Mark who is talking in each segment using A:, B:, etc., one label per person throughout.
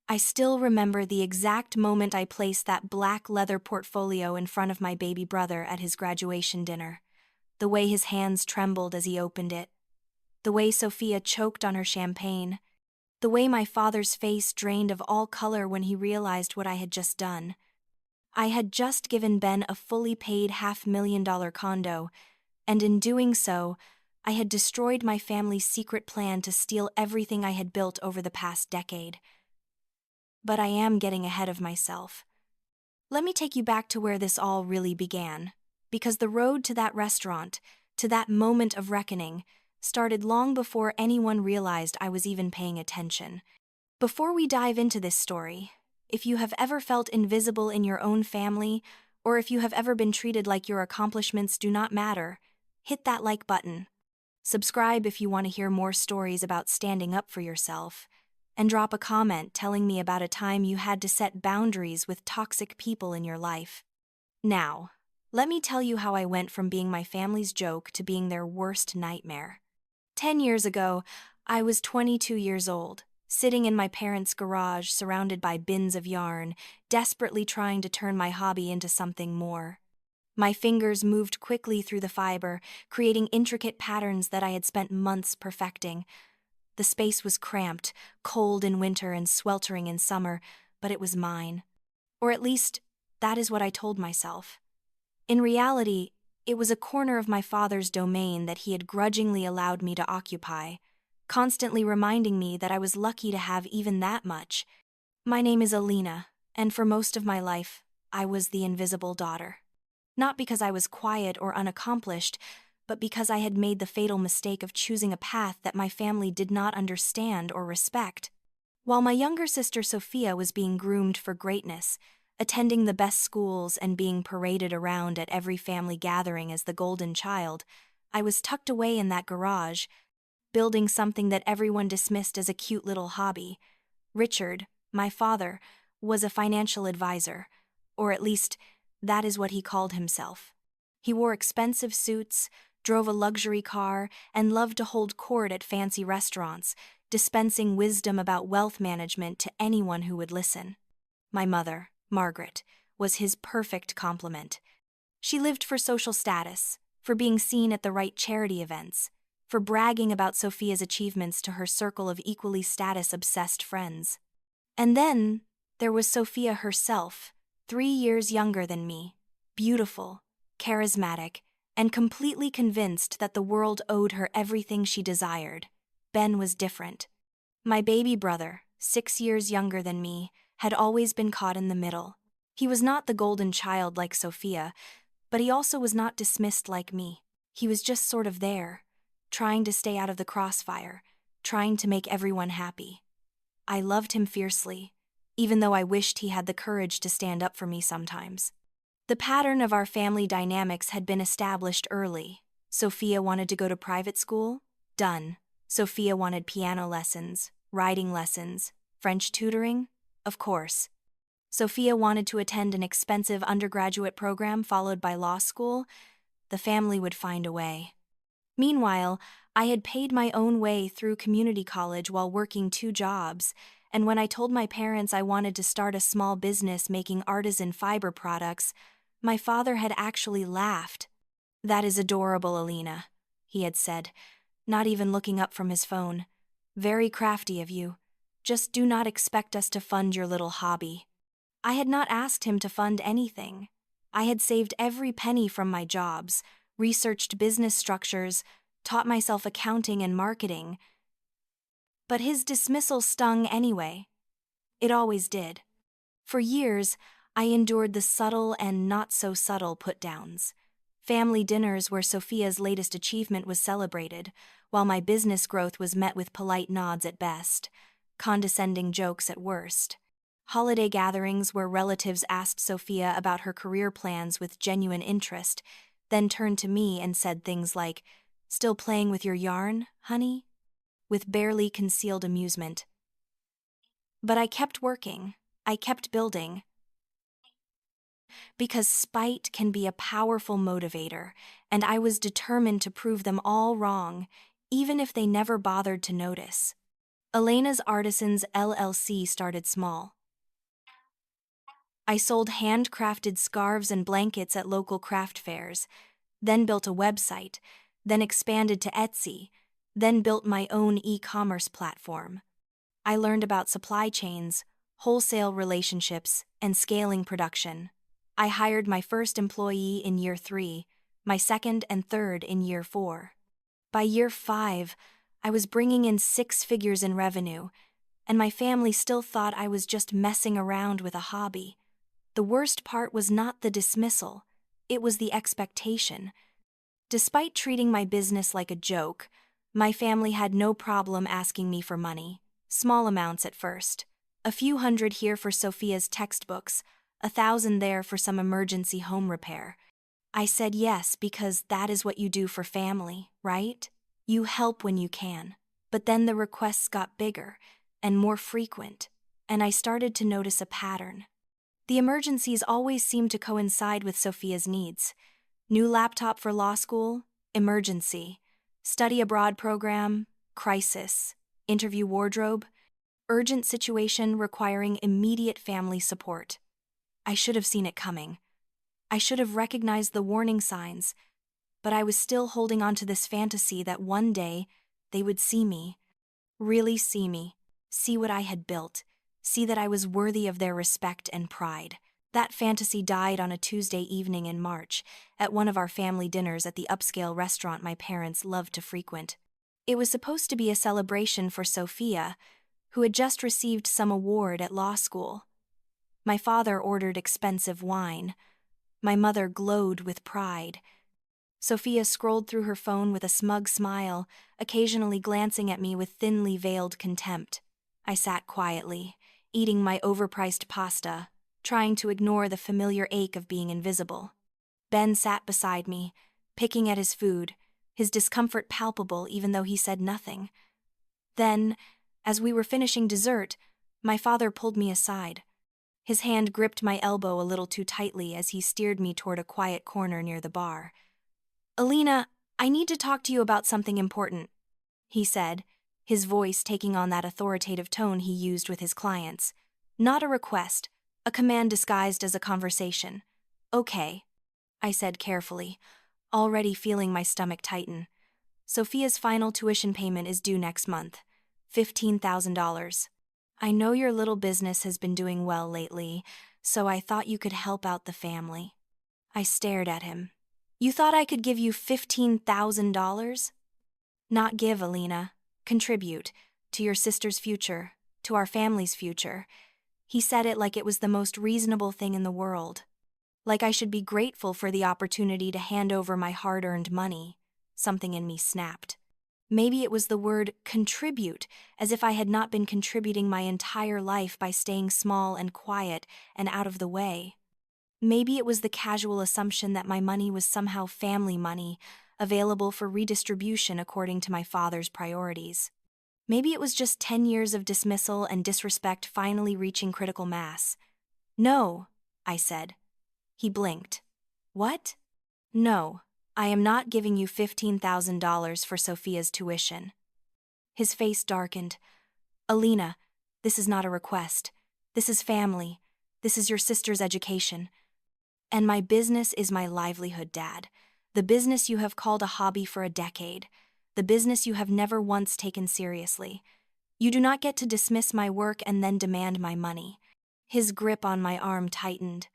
A: I still remember the exact moment I placed that black leather portfolio in front of my baby brother at his graduation dinner. The way his hands trembled as he opened it. The way Sophia choked on her champagne. The way my father's face drained of all color when he realized what I had just done. I had just given Ben a fully paid $500,000 condo, and in doing so, I had destroyed my family's secret plan to steal everything I had built over the past decade. But I am getting ahead of myself. Let me take you back to where this all really began, because the road to that restaurant, to that moment of reckoning, started long before anyone realized I was even paying attention. Before we dive into this story, if you have ever felt invisible in your own family, or if you have ever been treated like your accomplishments do not matter, hit that like button. Subscribe if you want to hear more stories about standing up for yourself, and drop a comment telling me about a time you had to set boundaries with toxic people in your life. Now, let me tell you how I went from being my family's joke to being their worst nightmare. 10 years ago, I was 22 years old, sitting in my parents' garage surrounded by bins of yarn, desperately trying to turn my hobby into something more. My fingers moved quickly through the fiber, creating intricate patterns that I had spent months perfecting. The space was cramped, cold in winter and sweltering in summer, but it was mine. Or at least, that is what I told myself. In reality, it was a corner of my father's domain that he had grudgingly allowed me to occupy, constantly reminding me that I was lucky to have even that much. My name is Alina, and for most of my life, I was the invisible daughter. Not because I was quiet or unaccomplished, but because I had made the fatal mistake of choosing a path that my family did not understand or respect. While my younger sister Sophia was being groomed for greatness, attending the best schools and being paraded around at every family gathering as the golden child, I was tucked away in that garage, building something that everyone dismissed as a cute little hobby. Richard, my father, was a financial advisor, or at least, that is what he called himself. He wore expensive suits, drove a luxury car, and loved to hold court at fancy restaurants, dispensing wisdom about wealth management to anyone who would listen. My mother, Margaret, was his perfect complement. She lived for social status, for being seen at the right charity events, for bragging about Sophia's achievements to her circle of equally status-obsessed friends. And then there was Sophia herself, 3 years younger than me, beautiful, charismatic, and completely convinced that the world owed her everything she desired. Ben was different. My baby brother, 6 years younger than me, had always been caught in the middle. He was not the golden child like Sophia, but he also was not dismissed like me. He was just sort of there, trying to stay out of the crossfire, trying to make everyone happy. I loved him fiercely, even though I wished he had the courage to stand up for me sometimes. The pattern of our family dynamics had been established early. Sophia wanted to go to private school? Done. Sophia wanted piano lessons, writing lessons, French tutoring? Of course. Sophia wanted to attend an expensive undergraduate program followed by law school? The family would find a way. Meanwhile, I had paid my own way through community college while working 2 jobs, and when I told my parents I wanted to start a small business making artisan fiber products, my father had actually laughed. "That is adorable, Alina," he had said, not even looking up from his phone. "Very crafty of you. Just do not expect us to fund your little hobby." I had not asked him to fund anything. I had saved every penny from my jobs, researched business structures, taught myself accounting and marketing. But his dismissal stung anyway. It always did. For years, I endured the subtle and not-so-subtle put-downs. Family dinners where Sophia's latest achievement was celebrated, while my business growth was met with polite nods at best, condescending jokes at worst. Holiday gatherings where relatives asked Sophia about her career plans with genuine interest, then turned to me and said things like, "Still playing with your yarn, honey?" with barely concealed amusement. But I kept working. I kept building. Because spite can be a powerful motivator, and I was determined to prove them all wrong, even if they never bothered to notice. Elena's Artisans LLC started small. I sold handcrafted scarves and blankets at local craft fairs, then built a website, then expanded to Etsy, then built my own e-commerce platform. I learned about supply chains, wholesale relationships, and scaling production. I hired my first employee in year 3, my second and third in year 4. By year 5, I was bringing in 6 figures in revenue, and my family still thought I was just messing around with a hobby. The worst part was not the dismissal, it was the expectation. Despite treating my business like a joke, my family had no problem asking me for money, small amounts at first. A few hundred here for Sophia's textbooks, 1,000 there for some emergency home repair. I said yes because that is what you do for family, right? You help when you can. But then the requests got bigger and more frequent, and I started to notice a pattern. The emergencies always seemed to coincide with Sophia's needs. New laptop for law school? Emergency. Study abroad program? Crisis. Interview wardrobe? Urgent situation requiring immediate family support. I should have seen it coming. I should have recognized the warning signs, but I was still holding on to this fantasy that one day they would see me, really see me, see what I had built, see that I was worthy of their respect and pride. That fantasy died on a Tuesday evening in March at one of our family dinners at the upscale restaurant my parents loved to frequent. It was supposed to be a celebration for Sophia, who had just received some award at law school. My father ordered expensive wine. My mother glowed with pride. Sophia scrolled through her phone with a smug smile, occasionally glancing at me with thinly veiled contempt. I sat quietly, eating my overpriced pasta, trying to ignore the familiar ache of being invisible. Ben sat beside me, picking at his food, his discomfort palpable even though he said nothing. Then, as we were finishing dessert, my father pulled me aside. His hand gripped my elbow a little too tightly as he steered me toward a quiet corner near the bar. "Alina, I need to talk to you about something important," he said, his voice taking on that authoritative tone he used with his clients. Not a request, a command disguised as a conversation. "Okay," I said carefully, already feeling my stomach tighten. "Sophia's final tuition payment is due next month, $15,000. I know your little business has been doing well lately, so I thought you could help out the family." I stared at him. "You thought I could give you $15,000? Not give, Alina. Contribute. To your sister's future. To our family's future." He said it like it was the most reasonable thing in the world. Like I should be grateful for the opportunity to hand over my hard-earned money. Something in me snapped. Maybe it was the word contribute, as if I had not been contributing my entire life by staying small and quiet and out of the way. Maybe it was the casual assumption that my money was somehow family money, available for redistribution according to my father's priorities. Maybe it was just 10 years of dismissal and disrespect finally reaching critical mass. "No," I said. He blinked. "What?" "No. I am not giving you $15,000 for Sophia's tuition." His face darkened. "Alina, this is not a request. This is family. This is your sister's education. And my business is my livelihood, Dad. The business you have called a hobby for a decade. The business you have never once taken seriously. You do not get to dismiss my work and then demand my money." His grip on my arm tightened.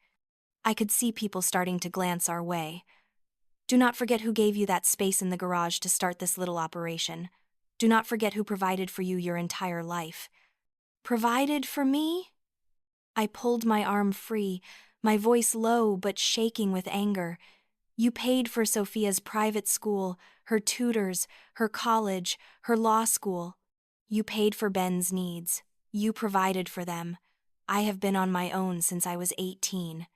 A: I could see people starting to glance our way. "Do not forget who gave you that space in the garage to start this little operation. Do not forget who provided for you your entire life." "Provided for me?" I pulled my arm free, my voice low but shaking with anger. "You paid for Sophia's private school, her tutors, her college, her law school. You paid for Ben's needs. You provided for them. I have been on my own since I was 18.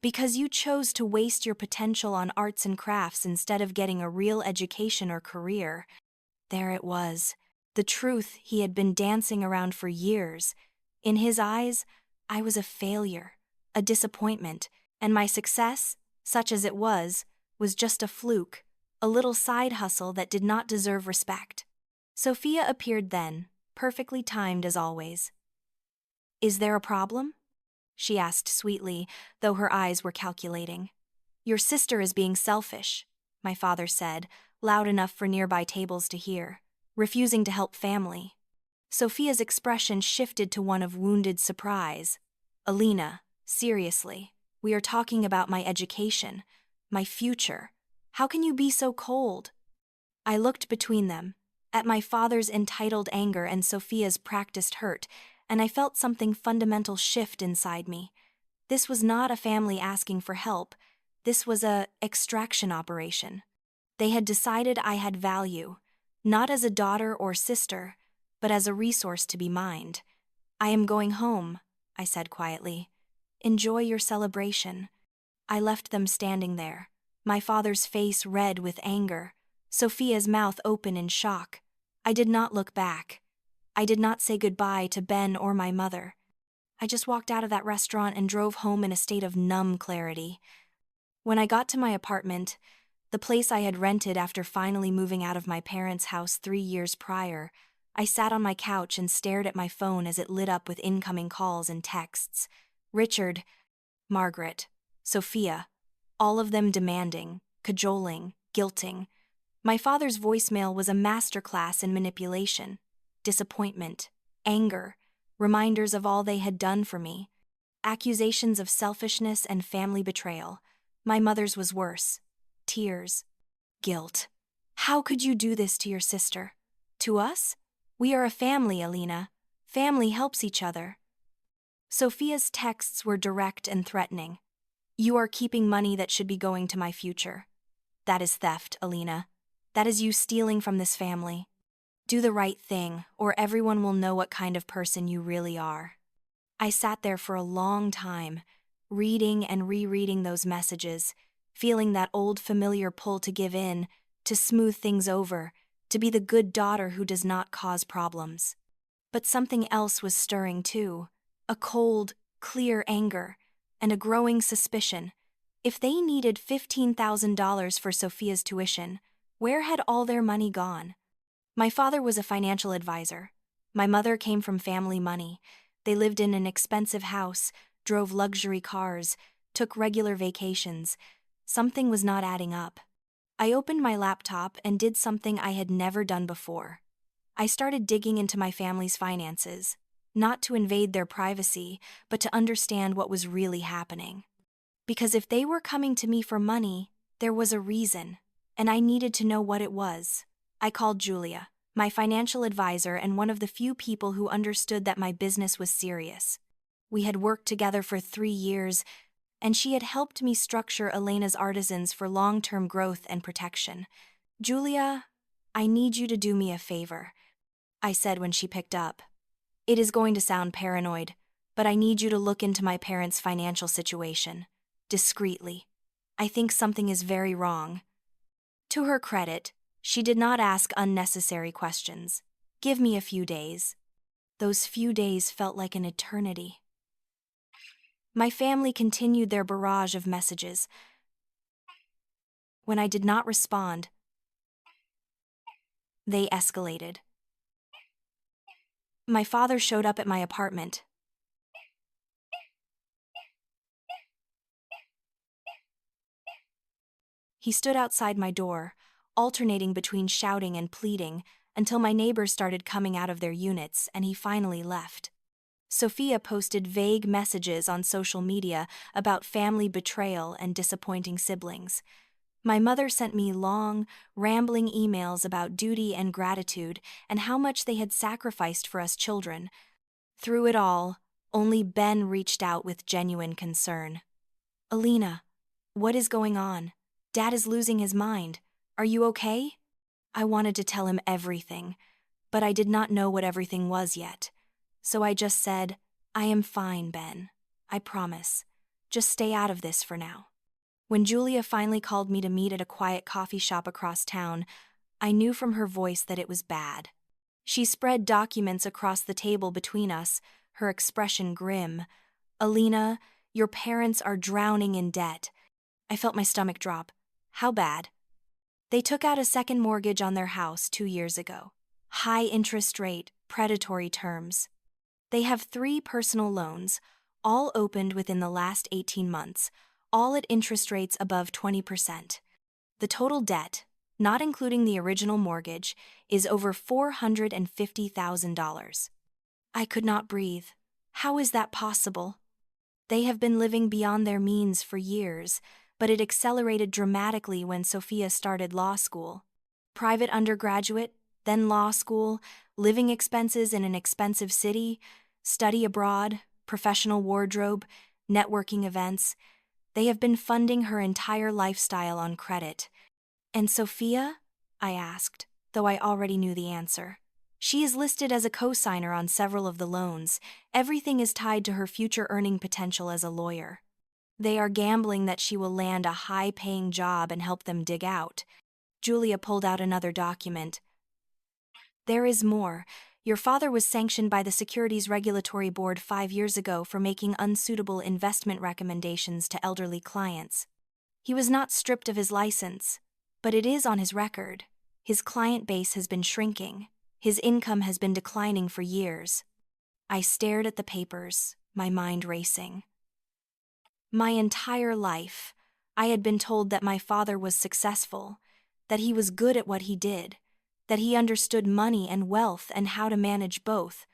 A: Because you chose to waste your potential on arts and crafts instead of getting a real education or career." There it was, the truth he had been dancing around for years. In his eyes, I was a failure, a disappointment, and my success, such as it was just a fluke, a little side hustle that did not deserve respect. Sophia appeared then, perfectly timed as always. "Is there a problem?" she asked sweetly, though her eyes were calculating. "Your sister is being selfish," my father said, loud enough for nearby tables to hear, "refusing to help family." Sophia's expression shifted to one of wounded surprise. "Alina, seriously, we are talking about my education, my future. How can you be so cold?" I looked between them, at my father's entitled anger and Sophia's practiced hurt, and I felt something fundamental shift inside me. This was not a family asking for help. This was a extraction operation. They had decided I had value, not as a daughter or sister, but as a resource to be mined. "I am going home," I said quietly. "Enjoy your celebration." I left them standing there, my father's face red with anger, Sophia's mouth open in shock. I did not look back. I did not say goodbye to Ben or my mother. I just walked out of that restaurant and drove home in a state of numb clarity. When I got to my apartment, the place I had rented after finally moving out of my parents' house 3 years prior, I sat on my couch and stared at my phone as it lit up with incoming calls and texts. Richard, Margaret, Sophia, all of them demanding, cajoling, guilting. My father's voicemail was a masterclass in manipulation, disappointment, anger, reminders of all they had done for me, accusations of selfishness and family betrayal. My mother's was worse. Tears, guilt. "How could you do this to your sister? To us? We are a family, Alina. Family helps each other." Sophia's texts were direct and threatening. "You are keeping money that should be going to my future. That is theft, Alina. That is you stealing from this family. Do the right thing, or everyone will know what kind of person you really are." I sat there for a long time, reading and rereading those messages, feeling that old familiar pull to give in, to smooth things over, to be the good daughter who does not cause problems. But something else was stirring too, a cold, clear anger, and a growing suspicion. If they needed $15,000 for Sophia's tuition, where had all their money gone? My father was a financial advisor. My mother came from family money. They lived in an expensive house, drove luxury cars, took regular vacations. Something was not adding up. I opened my laptop and did something I had never done before. I started digging into my family's finances, not to invade their privacy, but to understand what was really happening. Because if they were coming to me for money, there was a reason, and I needed to know what it was. I called Julia, my financial advisor and one of the few people who understood that my business was serious. We had worked together for 3 years, and she had helped me structure Elena's Artisans for long-term growth and protection. "Julia, I need you to do me a favor," I said when she picked up. "It is going to sound paranoid, but I need you to look into my parents' financial situation. Discreetly. I think something is very wrong." To her credit, she did not ask unnecessary questions. "Give me a few days." Those few days felt like an eternity. My family continued their barrage of messages. When I did not respond, they escalated. My father showed up at my apartment. He stood outside my door, alternating between shouting and pleading, until my neighbors started coming out of their units and he finally left. Sophia posted vague messages on social media about family betrayal and disappointing siblings. My mother sent me long, rambling emails about duty and gratitude and how much they had sacrificed for us children. Through it all, only Ben reached out with genuine concern. "Alina, what is going on? Dad is losing his mind. Are you okay?" I wanted to tell him everything, but I did not know what everything was yet. So I just said, "I am fine, Ben. I promise. Just stay out of this for now." When Julia finally called me to meet at a quiet coffee shop across town, I knew from her voice that it was bad. She spread documents across the table between us, her expression grim. "Alina, your parents are drowning in debt." I felt my stomach drop. "How bad?" "They took out a second mortgage on their house 2 years ago. high interest rate, predatory terms. They have 3 personal loans, all opened within the last 18 months, all at interest rates above 20%. The total debt, not including the original mortgage, is over $450,000. I could not breathe. How is that possible? They have been living beyond their means for years, but it accelerated dramatically when Sophia started law school. Private undergraduate, then law school, living expenses in an expensive city, study abroad, professional wardrobe, networking events. They have been funding her entire lifestyle on credit. And Sophia? I asked, though I already knew the answer. She is listed as a co-signer on several of the loans. Everything is tied to her future earning potential as a lawyer. They are gambling that she will land a high-paying job and help them dig out. Julia pulled out another document. There is more. Your father was sanctioned by the Securities Regulatory Board 5 years ago for making unsuitable investment recommendations to elderly clients. He was not stripped of his license, but it is on his record. His client base has been shrinking. His income has been declining for years. I stared at the papers, my mind racing. My entire life, I had been told that my father was successful, that he was good at what he did, that he understood money and wealth and how to manage both.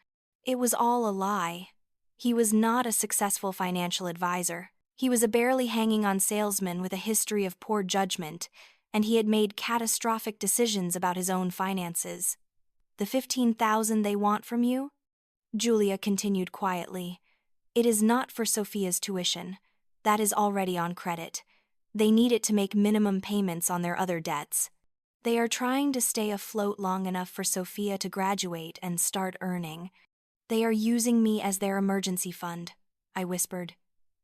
A: It was all a lie. He was not a successful financial advisor. He was a barely hanging-on salesman with a history of poor judgment, and he had made catastrophic decisions about his own finances. The $15,000 they want from you? Julia continued quietly. It is not for Sophia's tuition. That is already on credit. They need it to make minimum payments on their other debts. They are trying to stay afloat long enough for Sophia to graduate and start earning. They are using me as their emergency fund, I whispered.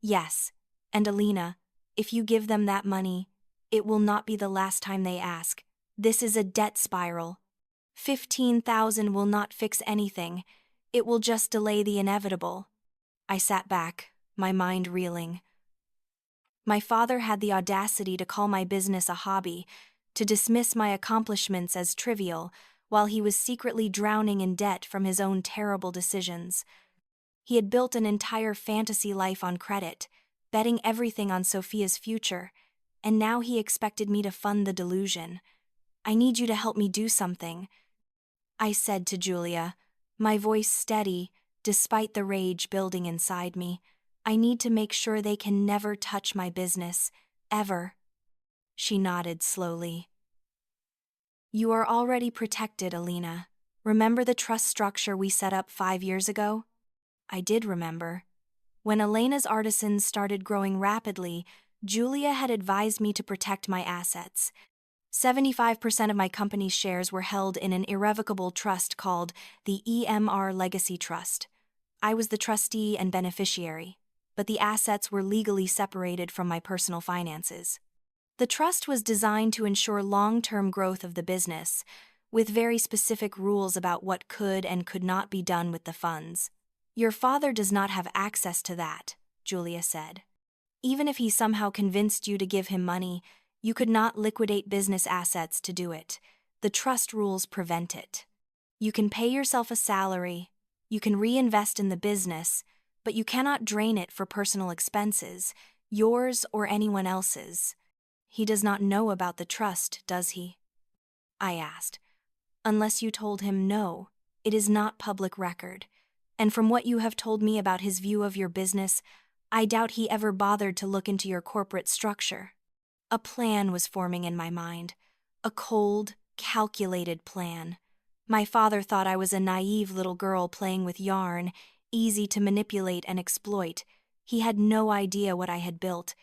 A: Yes, and Alina, if you give them that money, it will not be the last time they ask. This is a debt spiral. 15,000 will not fix anything. It will just delay the inevitable. I sat back, my mind reeling. My father had the audacity to call my business a hobby, to dismiss my accomplishments as trivial, while he was secretly drowning in debt from his own terrible decisions. He had built an entire fantasy life on credit, betting everything on Sophia's future, and now he expected me to fund the delusion. I need you to help me do something, I said to Julia, my voice steady, despite the rage building inside me. I need to make sure they can never touch my business, ever. She nodded slowly. You are already protected, Alina. Remember the trust structure we set up 5 years ago? I did remember. When Elena's artisans started growing rapidly, Julia had advised me to protect my assets. 75% of my company's shares were held in an irrevocable trust called the EMR Legacy Trust. I was the trustee and beneficiary, but the assets were legally separated from my personal finances. The trust was designed to ensure long-term growth of the business, with very specific rules about what could and could not be done with the funds. Your father does not have access to that, Julia said. Even if he somehow convinced you to give him money, you could not liquidate business assets to do it. The trust rules prevent it. You can pay yourself a salary, you can reinvest in the business, but you cannot drain it for personal expenses, yours or anyone else's. He does not know about the trust, does he? I asked. Unless you told him no, it is not public record. And from what you have told me about his view of your business, I doubt he ever bothered to look into your corporate structure. A plan was forming in my mind, a cold, calculated plan. My father thought I was a naive little girl playing with yarn, easy to manipulate and exploit. He had no idea what I had built.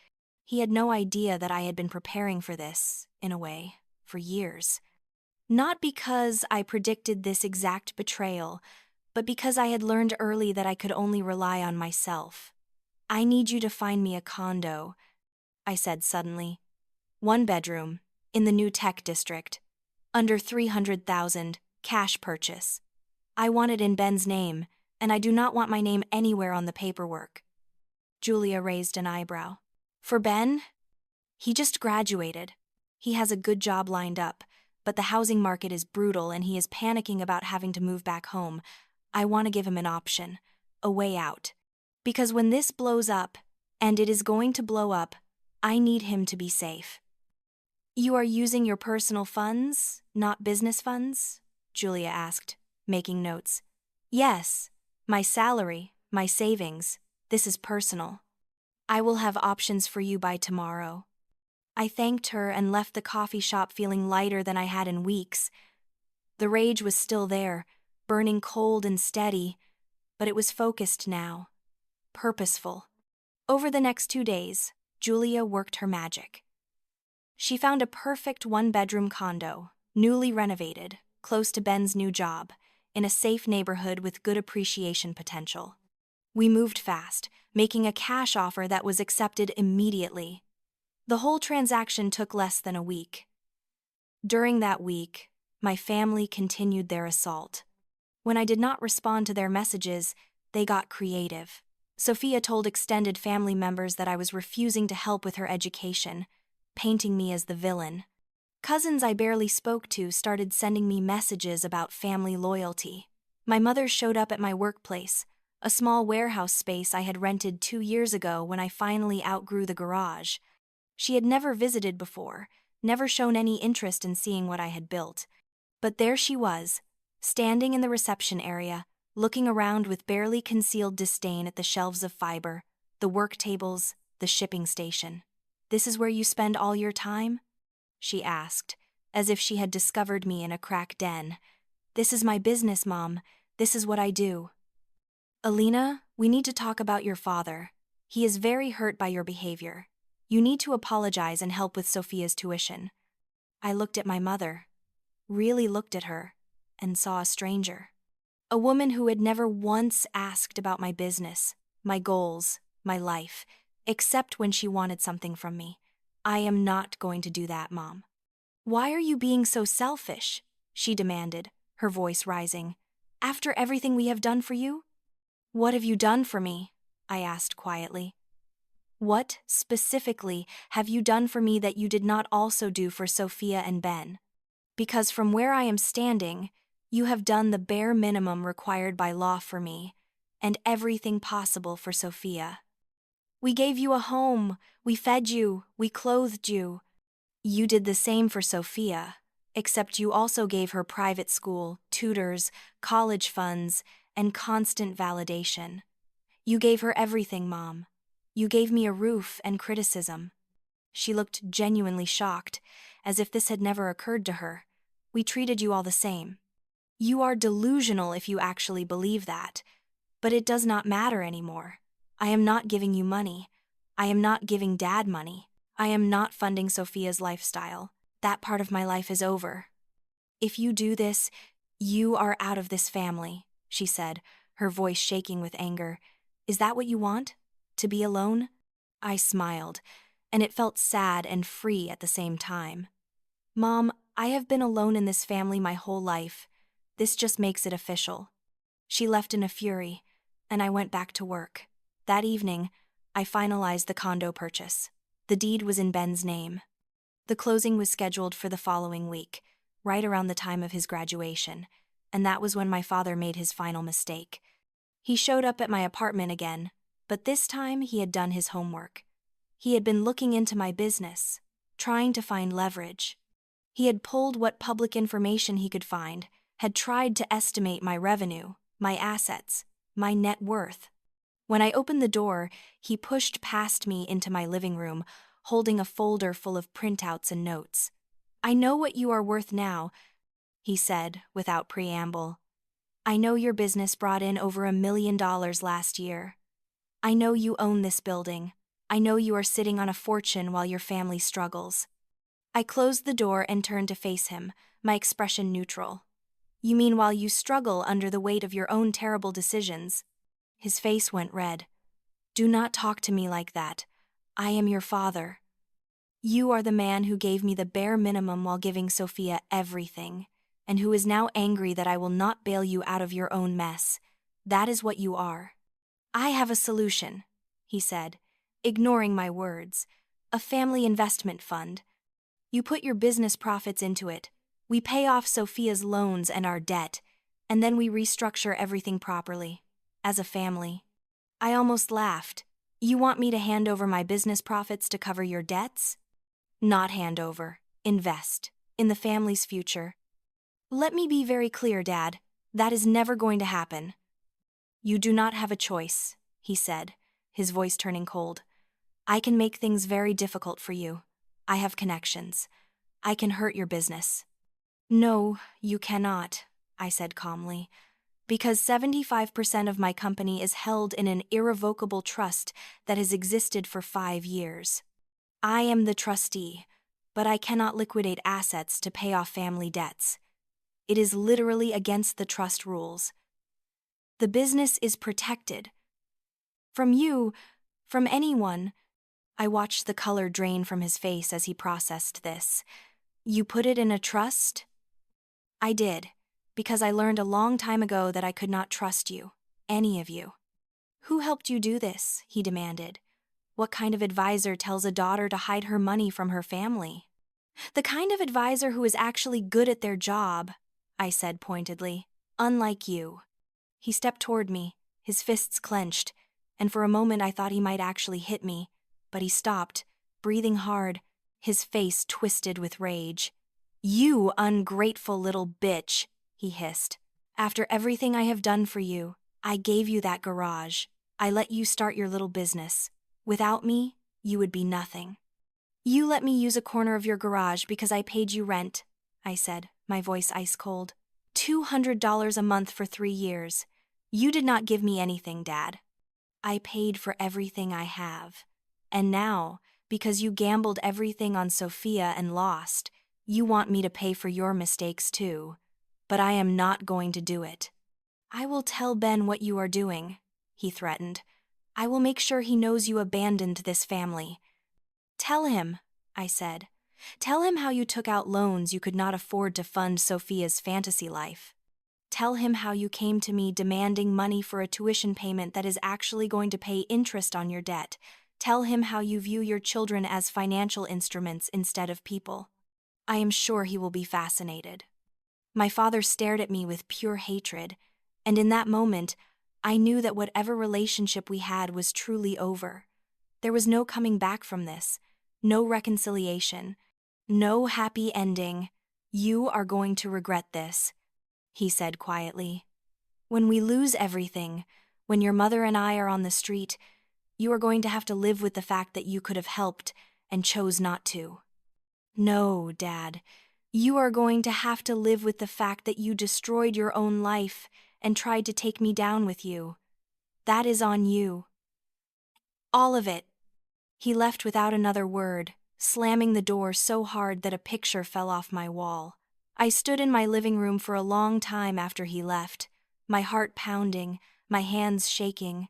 A: He had no idea that I had been preparing for this, in a way, for years. Not because I predicted this exact betrayal, but because I had learned early that I could only rely on myself. I need you to find me a condo, I said suddenly. 1 bedroom, in the new tech district. Under 300,000, cash purchase. I want it in Ben's name, and I do not want my name anywhere on the paperwork. Julia raised an eyebrow. For Ben? He just graduated. He has a good job lined up, but the housing market is brutal and he is panicking about having to move back home. I want to give him an option, a way out. Because when this blows up, and it is going to blow up, I need him to be safe." "You are using your personal funds, not business funds?" Julia asked, making notes. "Yes, my salary, my savings. This is personal. I will have options for you by tomorrow." I thanked her and left the coffee shop feeling lighter than I had in weeks. The rage was still there, burning cold and steady, but it was focused now, purposeful. Over the next 2 days, Julia worked her magic. She found a perfect one-bedroom condo, newly renovated, close to Ben's new job, in a safe neighborhood with good appreciation potential. We moved fast, making a cash offer that was accepted immediately. The whole transaction took less than a week. During that week, my family continued their assault. When I did not respond to their messages, they got creative. Sophia told extended family members that I was refusing to help with her education, painting me as the villain. Cousins I barely spoke to started sending me messages about family loyalty. My mother showed up at my workplace, a small warehouse space I had rented 2 years ago when I finally outgrew the garage. She had never visited before, never shown any interest in seeing what I had built. But there she was, standing in the reception area, looking around with barely concealed disdain at the shelves of fiber, the work tables, the shipping station. "This is where you spend all your time?" she asked, as if she had discovered me in a crack den. "This is my business, Mom. This is what I do." "Alina, we need to talk about your father. He is very hurt by your behavior. You need to apologize and help with Sophia's tuition." I looked at my mother, really looked at her, and saw a stranger. A woman who had never once asked about my business, my goals, my life, except when she wanted something from me. "I am not going to do that, Mom." "Why are you being so selfish?" she demanded, her voice rising. "After everything we have done for you?" "What have you done for me?" I asked quietly. "What, specifically, have you done for me that you did not also do for Sophia and Ben? Because from where I am standing, you have done the bare minimum required by law for me, and everything possible for Sophia. We gave you a home, we fed you, we clothed you. You did the same for Sophia, except you also gave her private school, tutors, college funds, and constant validation. You gave her everything, Mom. You gave me a roof and criticism." She looked genuinely shocked, as if this had never occurred to her. "We treated you all the same. You are delusional if you actually believe that. But it does not matter anymore. I am not giving you money. I am not giving Dad money. I am not funding Sophia's lifestyle. That part of my life is over. If you do this, you are out of this family," she said, her voice shaking with anger. "Is that what you want? To be alone?" I smiled, and it felt sad and free at the same time. "Mom, I have been alone in this family my whole life. This just makes it official." She left in a fury, and I went back to work. That evening, I finalized the condo purchase. The deed was in Ben's name. The closing was scheduled for the following week, right around the time of his graduation, and that was when my father made his final mistake. He showed up at my apartment again, but this time he had done his homework. He had been looking into my business, trying to find leverage. He had pulled what public information he could find, had tried to estimate my revenue, my assets, my net worth. When I opened the door, he pushed past me into my living room, holding a folder full of printouts and notes. "I know what you are worth now," he said without preamble. "I know your business brought in over $1 million last year. I know you own this building. I know you are sitting on a fortune while your family struggles." I closed the door and turned to face him, my expression neutral. "You mean while you struggle under the weight of your own terrible decisions?" His face went red. "Do not talk to me like that. I am your father. You are the man who gave me the bare minimum while giving Sophia everything, and who is now angry that I will not bail you out of your own mess. That is what you are." "I have a solution," he said, ignoring my words. "A family investment fund. You put your business profits into it. We pay off Sophia's loans and our debt, and then we restructure everything properly, as a family. I almost laughed. You want me to hand over my business profits to cover your debts? Not hand over. Invest. In the family's future. Let me be very clear, Dad. That is never going to happen. You do not have a choice, he said, his voice turning cold. I can make things very difficult for you. I have connections. I can hurt your business. No, you cannot, I said calmly, because 75% of my company is held in an irrevocable trust that has existed for 5 years. I am the trustee, but I cannot liquidate assets to pay off family debts. It is literally against the trust rules. The business is protected. From you, from anyone. I watched the color drain from his face as he processed this. You put it in a trust? I did, because I learned a long time ago that I could not trust you, any of you. Who helped you do this? He demanded. What kind of advisor tells a daughter to hide her money from her family? The kind of advisor who is actually good at their job, I said pointedly, unlike you. He stepped toward me, his fists clenched, and for a moment I thought he might actually hit me, but he stopped, breathing hard, his face twisted with rage. You ungrateful little bitch, he hissed. After everything I have done for you, I gave you that garage. I let you start your little business. Without me, you would be nothing. You let me use a corner of your garage because I paid you rent, I said, my voice ice cold. $200 a month for 3 years. You did not give me anything, Dad. I paid for everything I have. And now, because you gambled everything on Sophia and lost, you want me to pay for your mistakes too. But I am not going to do it. I will tell Ben what you are doing, he threatened. I will make sure he knows you abandoned this family. Tell him, I said. Tell him how you took out loans you could not afford to fund Sophia's fantasy life. Tell him how you came to me demanding money for a tuition payment that is actually going to pay interest on your debt. Tell him how you view your children as financial instruments instead of people. I am sure he will be fascinated. My father stared at me with pure hatred, and in that moment, I knew that whatever relationship we had was truly over. There was no coming back from this, no reconciliation, no happy ending. You are going to regret this, he said quietly. When we lose everything, when your mother and I are on the street, you are going to have to live with the fact that you could have helped and chose not to. No, Dad, you are going to have to live with the fact that you destroyed your own life and tried to take me down with you. That is on you. All of it. He left without another word, slamming the door so hard that a picture fell off my wall. I stood in my living room for a long time after he left, my heart pounding, my hands shaking.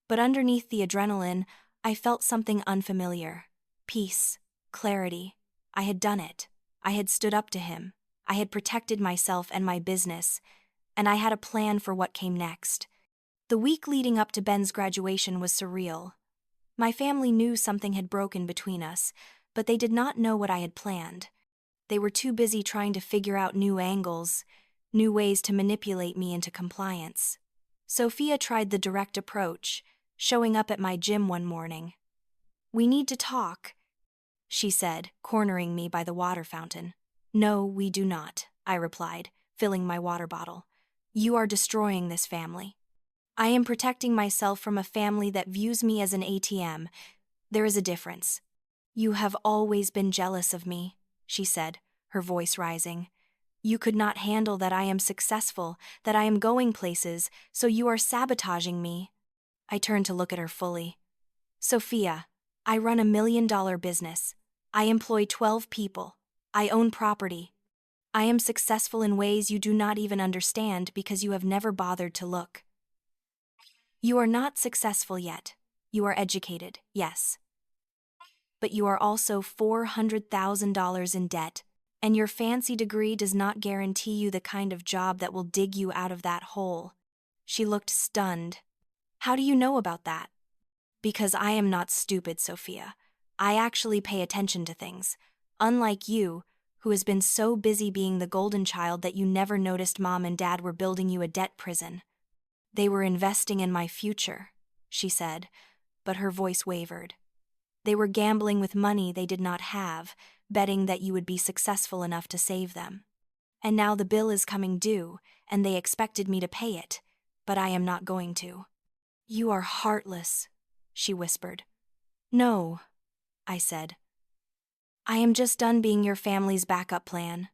A: But underneath the adrenaline, I felt something unfamiliar. Peace, clarity. I had done it. I had stood up to him. I had protected myself and my business, and I had a plan for what came next. The week leading up to Ben's graduation was surreal. My family knew something had broken between us, but they did not know what I had planned. They were too busy trying to figure out new angles, new ways to manipulate me into compliance. Sophia tried the direct approach, showing up at my gym one morning. "We need to talk," she said, cornering me by the water fountain. "No, we do not," I replied, filling my water bottle. "You are destroying this family. I am protecting myself from a family that views me as an ATM. There is a difference." "You have always been jealous of me," she said, her voice rising. "You could not handle that I am successful, that I am going places, so you are sabotaging me." I turned to look at her fully. "Sophia, I run $1 million business. I employ 12 people. I own property. I am successful in ways you do not even understand because you have never bothered to look. You are not successful yet. You are educated, yes. But you are also $400,000 in debt, and your fancy degree does not guarantee you the kind of job that will dig you out of that hole." She looked stunned. "How do you know about that?" "Because I am not stupid, Sophia. I actually pay attention to things. Unlike you, who has been so busy being the golden child that you never noticed Mom and Dad were building you a debt prison. They were investing in my future, she said, but her voice wavered. They were gambling with money they did not have, betting that you would be successful enough to save them. And now the bill is coming due, and they expected me to pay it, but I am not going to. You are heartless, she whispered. No, I said. I am just done being your family's backup plan.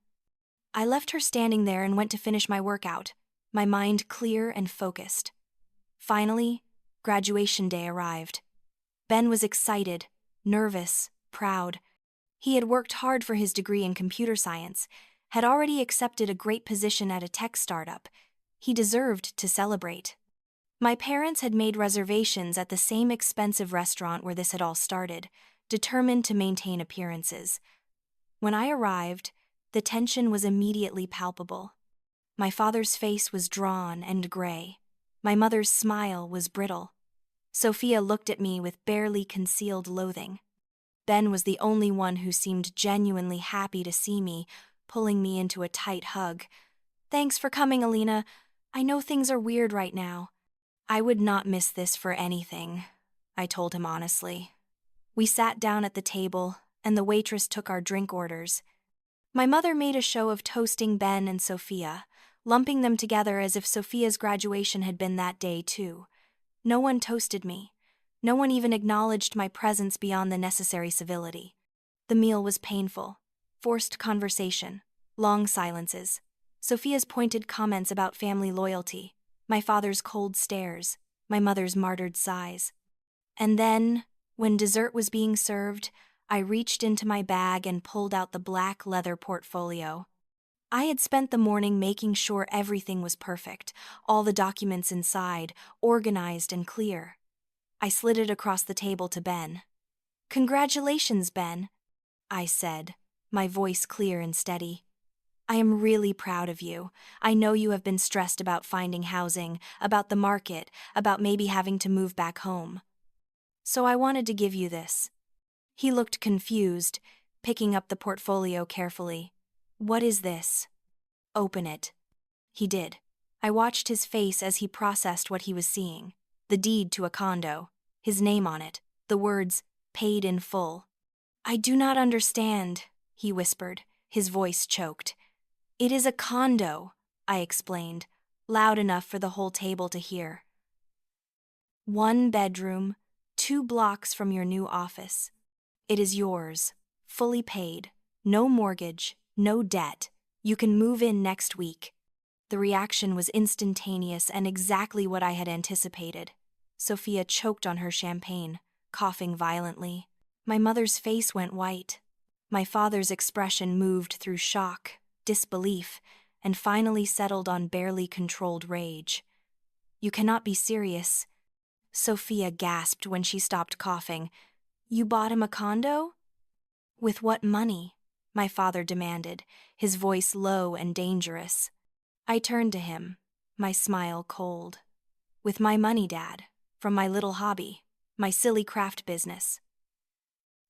A: I left her standing there and went to finish my workout, my mind clear and focused. Finally, graduation day arrived. Ben was excited, nervous, proud. He had worked hard for his degree in computer science, had already accepted a great position at a tech startup. He deserved to celebrate. My parents had made reservations at the same expensive restaurant where this had all started, determined to maintain appearances. When I arrived, the tension was immediately palpable. My father's face was drawn and gray. My mother's smile was brittle. Sophia looked at me with barely concealed loathing. Ben was the only one who seemed genuinely happy to see me, pulling me into a tight hug. Thanks for coming, Alina. I know things are weird right now. I would not miss this for anything, I told him honestly. We sat down at the table, and the waitress took our drink orders. My mother made a show of toasting Ben and Sophia, lumping them together as if Sophia's graduation had been that day too. No one toasted me. No one even acknowledged my presence beyond the necessary civility. The meal was painful. Forced conversation. Long silences. Sophia's pointed comments about family loyalty. My father's cold stares. My mother's martyred sighs. And then, when dessert was being served, I reached into my bag and pulled out the black leather portfolio. I had spent the morning making sure everything was perfect, all the documents inside, organized and clear. I slid it across the table to Ben. Congratulations, Ben, I said, my voice clear and steady. I am really proud of you. I know you have been stressed about finding housing, about the market, about maybe having to move back home. So I wanted to give you this. He looked confused, picking up the portfolio carefully. What is this? Open it. He did. I watched his face as he processed what he was seeing. The deed to a condo. His name on it. The words, paid in full. I do not understand, he whispered, his voice choked. It is a condo, I explained, loud enough for the whole table to hear. 1 bedroom, 2 blocks from your new office. It is yours, fully paid, no mortgage, no debt. You can move in next week. The reaction was instantaneous and exactly what I had anticipated. Sophia choked on her champagne, coughing violently. My mother's face went white. My father's expression moved through shock, disbelief, and finally settled on barely controlled rage. You cannot be serious. Sophia gasped when she stopped coughing. You bought him a condo? With what money? My father demanded, his voice low and dangerous. I turned to him, my smile cold. With my money, Dad, from my little hobby, my silly craft business.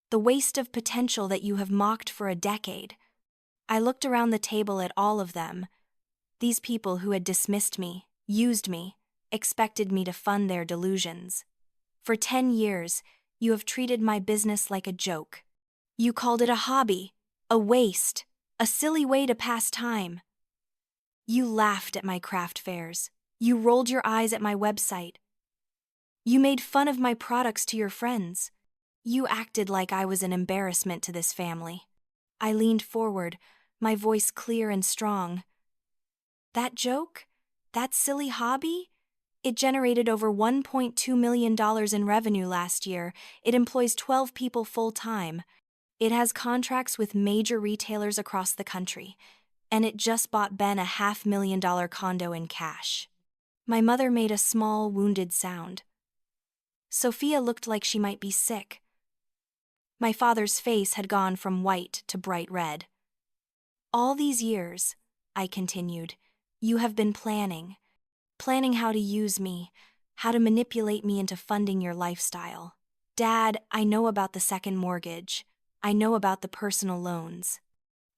A: The waste of potential that you have mocked for a decade. I looked around the table at all of them. These people who had dismissed me, used me, expected me to fund their delusions. For 10 years, you have treated my business like a joke. You called it a hobby, a waste, a silly way to pass time. You laughed at my craft fairs. You rolled your eyes at my website. You made fun of my products to your friends. You acted like I was an embarrassment to this family. I leaned forward, my voice clear and strong. That joke? That silly hobby? It generated over $1.2 million in revenue last year. It employs 12 people full-time. It has contracts with major retailers across the country. And it just bought Ben a $500,000 condo in cash. My mother made a small, wounded sound. Sophia looked like she might be sick. My father's face had gone from white to bright red. All these years, I continued, you have been planning how to use me, how to manipulate me into funding your lifestyle. Dad, I know about the second mortgage. I know about the personal loans.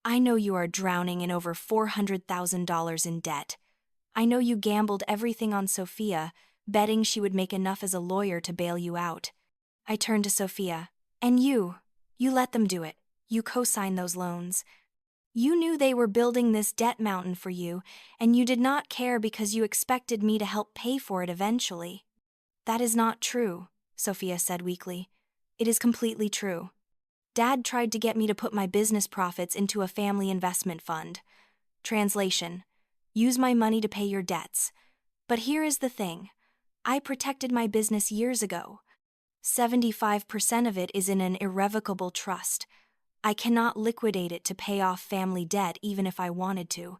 A: I know you are drowning in over $400,000 in debt. I know you gambled everything on Sophia, betting she would make enough as a lawyer to bail you out. I turned to Sophia. And you let them do it. You co-signed those loans. You knew they were building this debt mountain for you, and you did not care because you expected me to help pay for it eventually. That is not true, Sophia said weakly. It is completely true. Dad tried to get me to put my business profits into a family investment fund. Translation: use my money to pay your debts. But here is the thing. I protected my business years ago. 75% of it is in an irrevocable trust. I cannot liquidate it to pay off family debt even if I wanted to,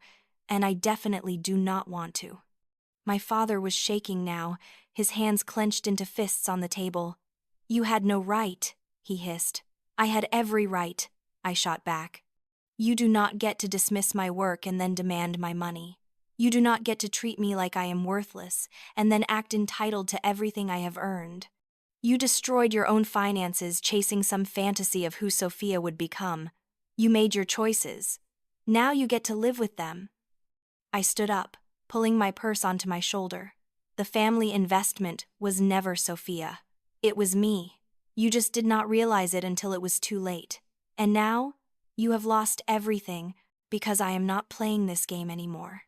A: and I definitely do not want to. My father was shaking now, his hands clenched into fists on the table. You had no right, he hissed. I had every right, I shot back. You do not get to dismiss my work and then demand my money. You do not get to treat me like I am worthless and then act entitled to everything I have earned. You destroyed your own finances chasing some fantasy of who Sophia would become. You made your choices. Now you get to live with them. I stood up, pulling my purse onto my shoulder. The family investment was never Sophia. It was me. You just did not realize it until it was too late. And now, you have lost everything because I am not playing this game anymore.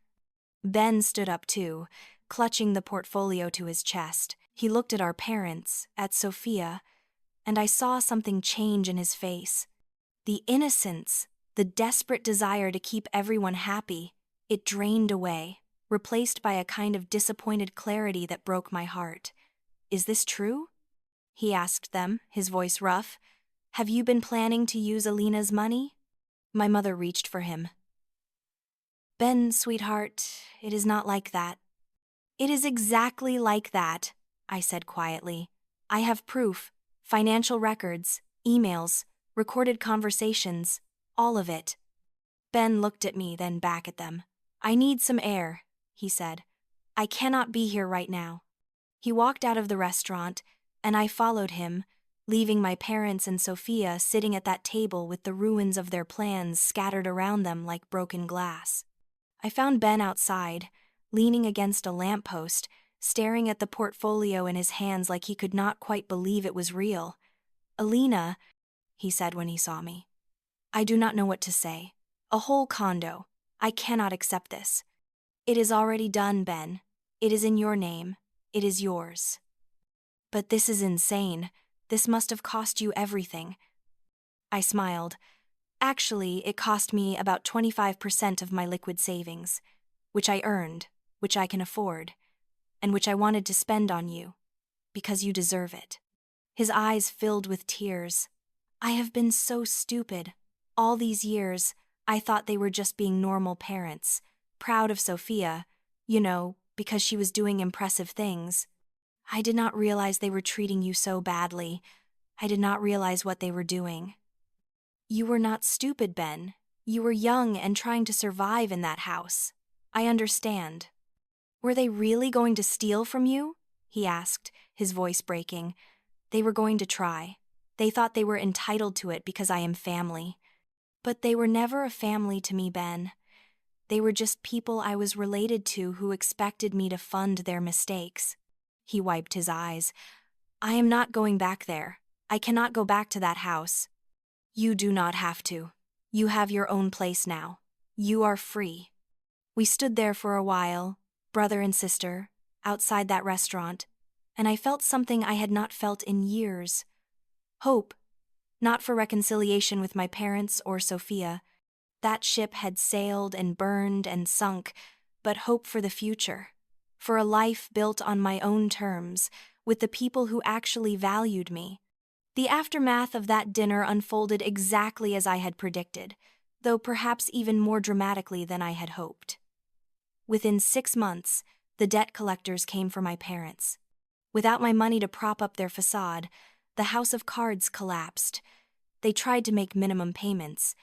A: Ben stood up too, clutching the portfolio to his chest. He looked at our parents, at Sophia, and I saw something change in his face. The innocence, the desperate desire to keep everyone happy, it drained away, replaced by a kind of disappointed clarity that broke my heart. Is this true? He asked them, his voice rough. Have you been planning to use Alina's money? My mother reached for him. Ben, sweetheart, it is not like that. It is exactly like that, I said quietly. I have proof, financial records, emails, recorded conversations, all of it. Ben looked at me, then back at them. I need some air, he said. I cannot be here right now. He walked out of the restaurant, and I followed him, leaving my parents and Sophia sitting at that table with the ruins of their plans scattered around them like broken glass. I found Ben outside, leaning against a lamppost, staring at the portfolio in his hands like he could not quite believe it was real. Alina, he said when he saw me. I do not know what to say. A whole condo. I cannot accept this. It is already done, Ben. It is in your name. It is yours. But this is insane. This must have cost you everything. I smiled. Actually, it cost me about 25% of my liquid savings, which I earned, which I can afford, and which I wanted to spend on you, because you deserve it. His eyes filled with tears. I have been so stupid. All these years, I thought they were just being normal parents, proud of Sophia, because she was doing impressive things. I did not realize they were treating you so badly. I did not realize what they were doing. You were not stupid, Ben. You were young and trying to survive in that house. I understand. Were they really going to steal from you? He asked, his voice breaking. They were going to try. They thought they were entitled to it because I am family. But they were never a family to me, Ben. They were just people I was related to who expected me to fund their mistakes. He wiped his eyes. I am not going back there. I cannot go back to that house. You do not have to. You have your own place now. You are free. We stood there for a while, brother and sister, outside that restaurant, and I felt something I had not felt in years. Hope, not for reconciliation with my parents or Sophia. That ship had sailed and burned and sunk, but hope for the future, for a life built on my own terms, with the people who actually valued me. The aftermath of that dinner unfolded exactly as I had predicted, though perhaps even more dramatically than I had hoped. Within 6 months, the debt collectors came for my parents. Without my money to prop up their facade, the house of cards collapsed. They tried to make minimum payments,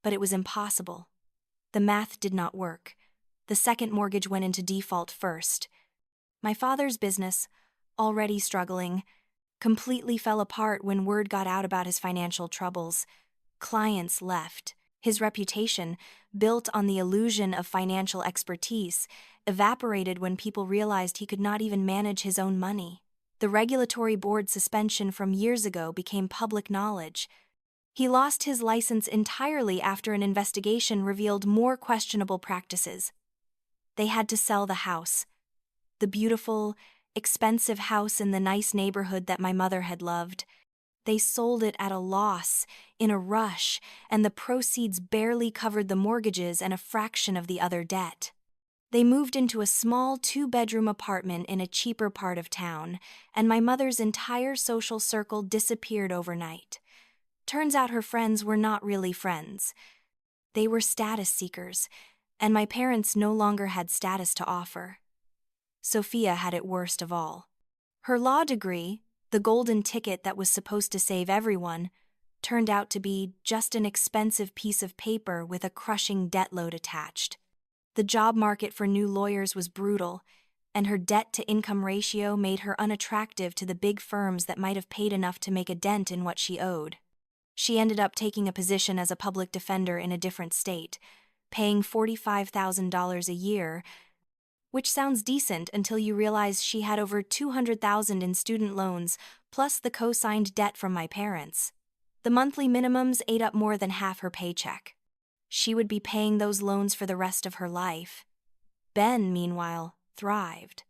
A: but it was impossible. The math did not work. The second mortgage went into default first. My father's business, already struggling, completely fell apart when word got out about his financial troubles. Clients left. His reputation, built on the illusion of financial expertise, evaporated when people realized he could not even manage his own money. The regulatory board suspension from years ago became public knowledge. He lost his license entirely after an investigation revealed more questionable practices. They had to sell the house. The beautiful, expensive house in the nice neighborhood that my mother had loved. They sold it at a loss, in a rush, and the proceeds barely covered the mortgages and a fraction of the other debt. They moved into a small 2-bedroom apartment in a cheaper part of town, and my mother's entire social circle disappeared overnight. Turns out her friends were not really friends. They were status seekers, and my parents no longer had status to offer. Sophia had it worst of all. Her law degree, the golden ticket that was supposed to save everyone, turned out to be just an expensive piece of paper with a crushing debt load attached. The job market for new lawyers was brutal, and her debt-to-income ratio made her unattractive to the big firms that might have paid enough to make a dent in what she owed. She ended up taking a position as a public defender in a different state, paying $45,000 a year, which sounds decent until you realize she had over $200,000 in student loans, plus the co-signed debt from my parents. The monthly minimums ate up more than half her paycheck. She would be paying those loans for the rest of her life. Ben, meanwhile, thrived.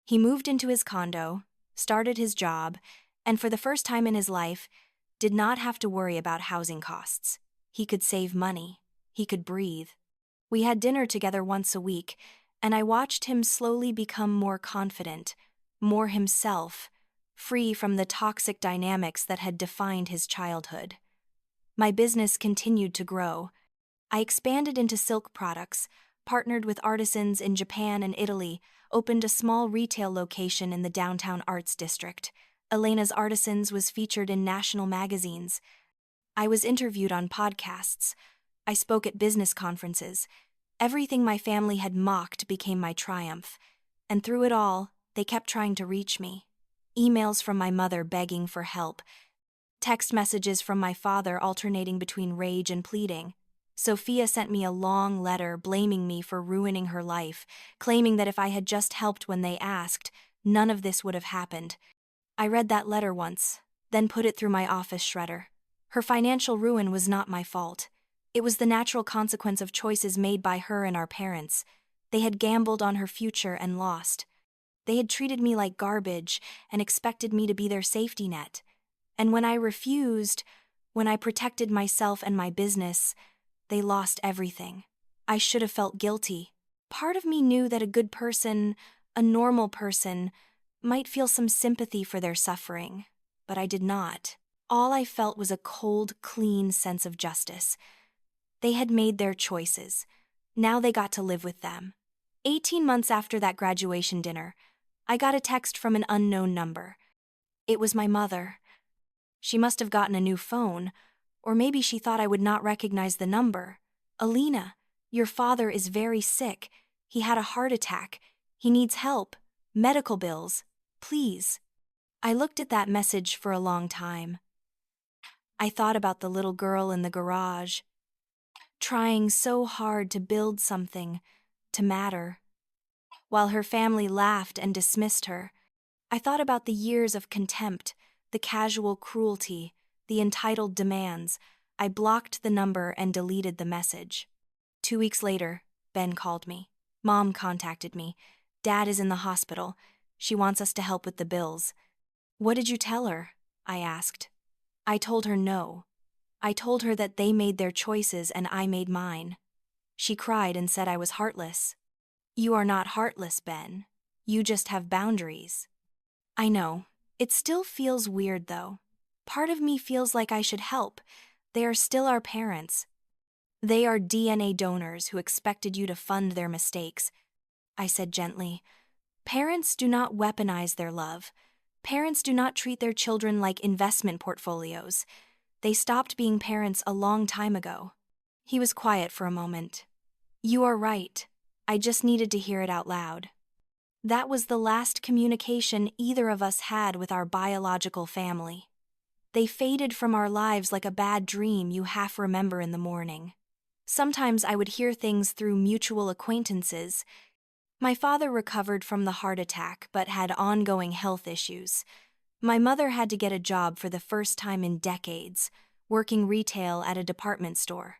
A: He moved into his condo, started his job, and for the first time in his life, did not have to worry about housing costs. He could save money. He could breathe. We had dinner together once a week, and I watched him slowly become more confident, more himself, free from the toxic dynamics that had defined his childhood. My business continued to grow. I expanded into silk products, partnered with artisans in Japan and Italy, opened a small retail location in the downtown arts district. Elena's Artisans was featured in national magazines. I was interviewed on podcasts. I spoke at business conferences. Everything my family had mocked became my triumph, and through it all, they kept trying to reach me. Emails from my mother begging for help, text messages from my father alternating between rage and pleading. Sophia sent me a long letter blaming me for ruining her life, claiming that if I had just helped when they asked, none of this would have happened. I read that letter once, then put it through my office shredder. Her financial ruin was not my fault. It was the natural consequence of choices made by her and our parents. They had gambled on her future and lost. They had treated me like garbage and expected me to be their safety net. And when I refused, when I protected myself and my business, they lost everything. I should have felt guilty. Part of me knew that a good person, a normal person, might feel some sympathy for their suffering, but I did not. All I felt was a cold, clean sense of justice. They had made their choices. Now they got to live with them. 18 months after that graduation dinner, I got a text from an unknown number. It was my mother. She must have gotten a new phone, or maybe she thought I would not recognize the number. "Alina, your father is very sick. He had a heart attack. He needs help. Medical bills. Please." I looked at that message for a long time. I thought about the little girl in the garage, trying so hard to build something, to matter. While her family laughed and dismissed her, I thought about the years of contempt, the casual cruelty, the entitled demands. I blocked the number and deleted the message. 2 weeks later, Ben called me. Mom contacted me. Dad is in the hospital. She wants us to help with the bills. "What did you tell her?" I asked. I told her no. I told her that they made their choices and I made mine. She cried and said I was heartless. "You are not heartless, Ben. You just have boundaries." I know. It still feels weird, though. Part of me feels like I should help. They are still our parents. They are DNA donors who expected you to fund their mistakes. I said gently. Parents do not weaponize their love. Parents do not treat their children like investment portfolios. They stopped being parents a long time ago. He was quiet for a moment. "You are right. I just needed to hear it out loud." That was the last communication either of us had with our biological family. They faded from our lives like a bad dream you half remember in the morning. Sometimes I would hear things through mutual acquaintances. My father recovered from the heart attack but had ongoing health issues. My mother had to get a job for the first time in decades, working retail at a department store.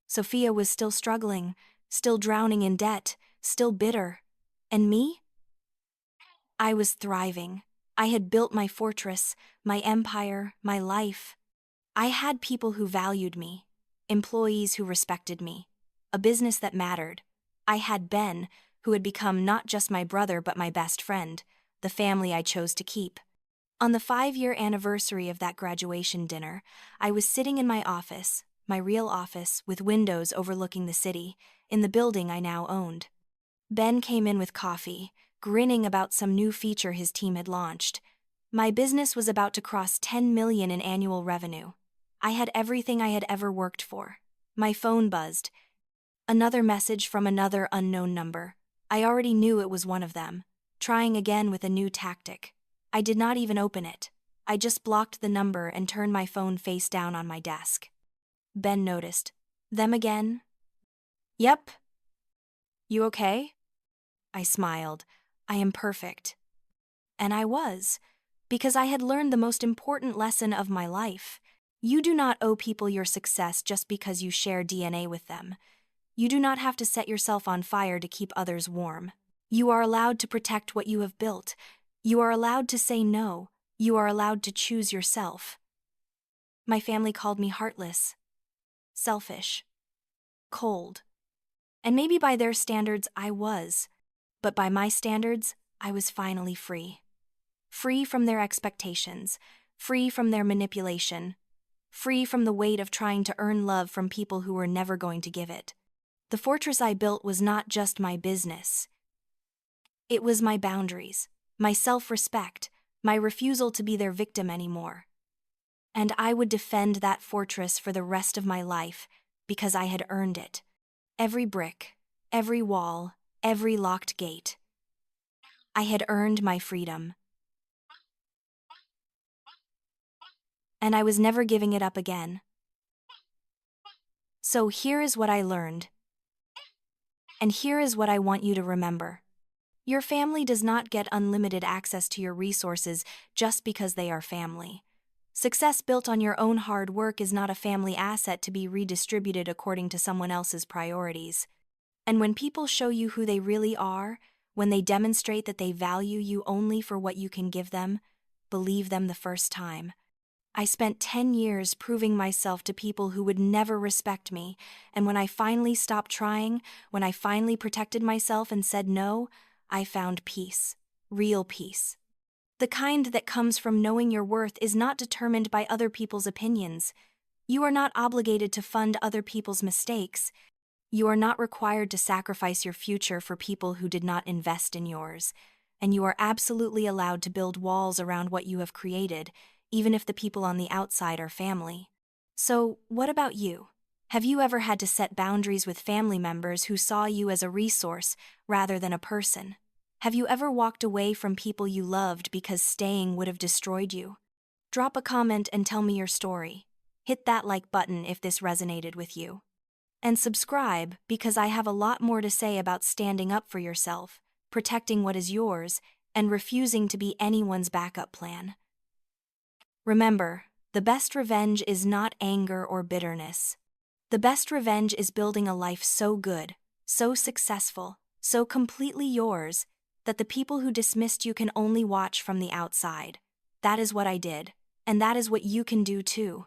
A: Sophia was still struggling, still drowning in debt, still bitter. And me? I was thriving. I had built my fortress, my empire, my life. I had people who valued me, employees who respected me, a business that mattered. I had Ben, who had become not just my brother but my best friend, the family I chose to keep. On the 5-year anniversary of that graduation dinner, I was sitting in my office, my real office, with windows overlooking the city, in the building I now owned. Ben came in with coffee, grinning about some new feature his team had launched. My business was about to cross 10 million in annual revenue. I had everything I had ever worked for. My phone buzzed. Another message from another unknown number. I already knew it was one of them, trying again with a new tactic. I did not even open it. I just blocked the number and turned my phone face down on my desk. Ben noticed. Them again? Yep. You okay? I smiled. I am perfect. And I was, because I had learned the most important lesson of my life. You do not owe people your success just because you share DNA with them. You do not have to set yourself on fire to keep others warm. You are allowed to protect what you have built. You are allowed to say no. You are allowed to choose yourself. My family called me heartless, selfish, cold. And maybe by their standards I was, but by my standards I was finally free. Free from their expectations, free from their manipulation, free from the weight of trying to earn love from people who were never going to give it. The fortress I built was not just my business. It was my boundaries, my self-respect, my refusal to be their victim anymore. And I would defend that fortress for the rest of my life because I had earned it. Every brick, every wall, every locked gate. I had earned my freedom. And I was never giving it up again. So here is what I learned. And here is what I want you to remember. Your family does not get unlimited access to your resources just because they are family. Success built on your own hard work is not a family asset to be redistributed according to someone else's priorities. And when people show you who they really are, when they demonstrate that they value you only for what you can give them, believe them the first time. I spent 10 years proving myself to people who would never respect me, and when I finally stopped trying, when I finally protected myself and said no, I found peace, real peace. The kind that comes from knowing your worth is not determined by other people's opinions. You are not obligated to fund other people's mistakes. You are not required to sacrifice your future for people who did not invest in yours. And you are absolutely allowed to build walls around what you have created, even if the people on the outside are family. So, what about you? Have you ever had to set boundaries with family members who saw you as a resource rather than a person? Have you ever walked away from people you loved because staying would have destroyed you? Drop a comment and tell me your story. Hit that like button if this resonated with you. And subscribe because I have a lot more to say about standing up for yourself, protecting what is yours, and refusing to be anyone's backup plan. Remember, the best revenge is not anger or bitterness. The best revenge is building a life so good, so successful, so completely yours, that the people who dismissed you can only watch from the outside. That is what I did, and that is what you can do too.